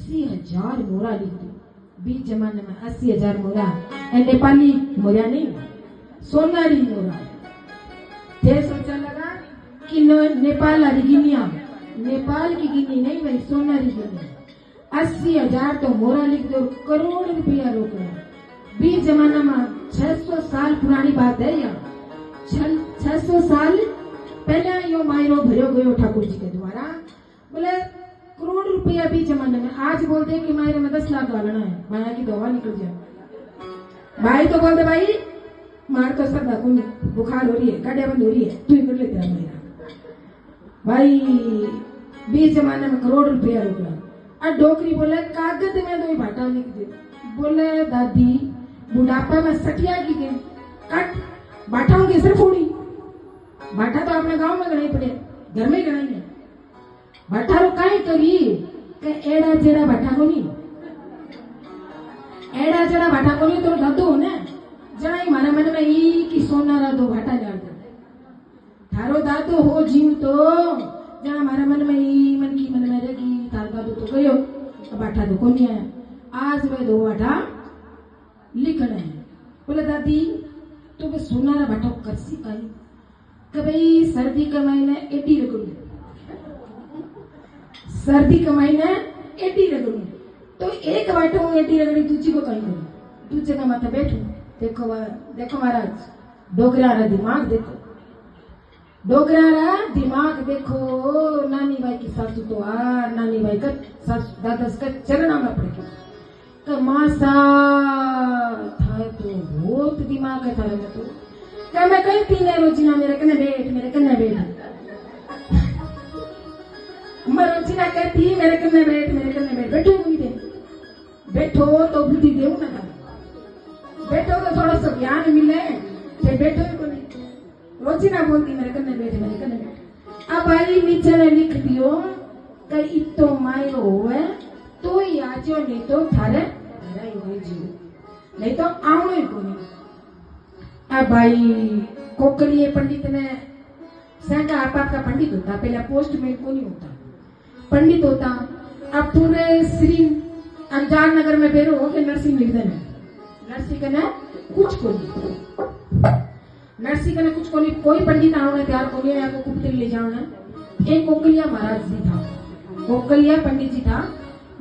80,000 मोहरा लिख दो। बीच जमाने में 80,000 मोहरा, नेपाली मोहरा नहीं, सोनारी मोहरा। थे सोचा लगा कि नेपाल वाली गिनिया, नेपाल की गिनी नहीं भाई, सोनारी गिनी। 80,000 तो मोहरा लिख दो, करोड़ रुपया रोक रहा। बीच जमाना में 600 साल पुरानी बात है या 600 साल पहले यो मायरो भरो गयो ठाकुर जी के द्वारा। बोले करोड़ रुपया भी जमाने में। आज बोलते कि मायरे में 10 लाख डालना है, माया की दवा निकल जाए। भाई तो बोलते भाई मार तो सब बुखार हो रही है, गाड़िया बंद हो रही है, तू ही कर लेते है मेरा भाई। बीच जमाने में करोड़ रुपया रोक रहा। और डोकरी बोले कागज में 2 भाटा लिख दे। बोले दादी बुढ़ापा में सटिया की गई कट बाठाओं की सिर्फ उड़ी। बाठा तो अपने गांव में गणाई पड़े, घर में गणाई है। बाठा रो काई करी के एड़ा जेड़ा बाठा को नहीं, एड़ा जेड़ा बाठा को नहीं तो दादो ने जणाई मारे मन में ई की सोनारा 2 भाटा डाल दे। थारो दादो हो जीव तो जना मारे मन में ई मन की मन में रहेगी। थारो दादो तो गयो, बाठा तो कोनी है। आज वे 2 भाटा लिखना है। बोले दादी तो वे सोनारा बाठा करसी काई कि भाई सर्दी के महीने एडी रगड़ू, सर्दी के महीने एडी रगड़ू। तो एक बाटो एडी रगड़ी दूसरी को कहीं करूं, दूसरे का माथा बैठू। देखो देखो महाराज, डोगरा दिमाग देखो, डोगरा दिमाग देखो। नानी भाई की सासू तो नानी भाई का दादा का चरणा में पड़ गई तो मासा था तो बहुत दिमाग है थारे में। तो क्या मैं कहीं पीने रोजीना मेरे कने बैठ, मेरे कने बैठ। मैं रोजीना कहती मेरे कने बैठ, मेरे कने बैठ। बैठो भी दे, बैठो तो बुद्धि देऊ ना, बैठो तो थोड़ा सा ज्ञान मिले। फिर बैठो ही को नहीं, रोजीना बोलती मेरे कने बैठ, मेरे कने बैठ। अब आई नीचे ने लिख दियो कि इतो मायो होवे तो ही आजो, नहीं तो थारे ही हो जीव, नहीं तो आवणो ही को नहीं। अब भाई कोकलिए पंडित ने संगा आपका पंडित होता, पहले पोस्टमैन को नहीं होता, पंडित होता। अब पूरे श्री अंजार नगर में बेरो हो के नरसिंह लिख देना, नरसिंह कने कुछ को नहीं, नरसिंह कने कुछ को नहीं। कोई पंडित आवने तैयार को नहीं, आपको कुपतरी ले जाना। एक कोकलिया महाराज जी था, कोकलिया पंडित जी था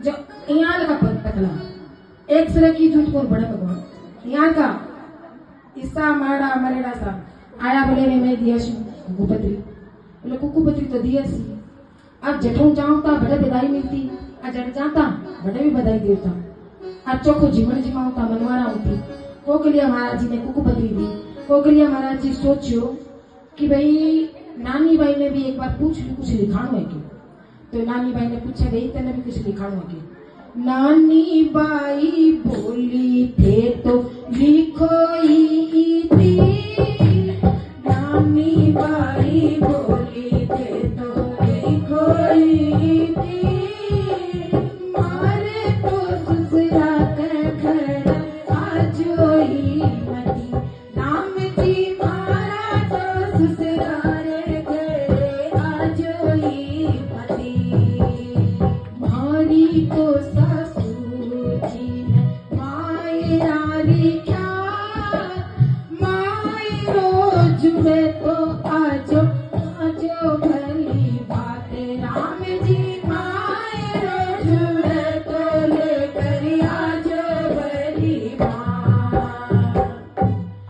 जो यहाँ लगा पतला एक सिरे की झूठ को बड़े भगवान यहाँ का ईसा माड़ा मरेड़ा सा आया। बोले ने मैं दिया सी कुकुपत्री, बोले कुकुपत्री तो दिया सी। अब जठों जाऊंगा बड़े बधाई मिलती, आ जट जाता बड़े भी बधाई देता। अब चौको जीवन जिमाऊंगा मनवारा होती। कोकलिया महाराज जी ने कुकुपत्री दी। कोकलिया महाराज जी सोचो कि भाई नानी भाई ने भी एक बार पूछ ली कुछ लिखाणो है क्यों। तो नानी बाई ने पूछा गई तेने भी कुछ लिखाणो है क्यों। नानी बाई बोली थे तो लिखो ही थी, नानी बाई बोली थे तो लिखो ही थी। मारे तो ससुरा के घर आजो ही मती, नाम जी मारा तो ससुरारे घर आजो ही मती। मारी तो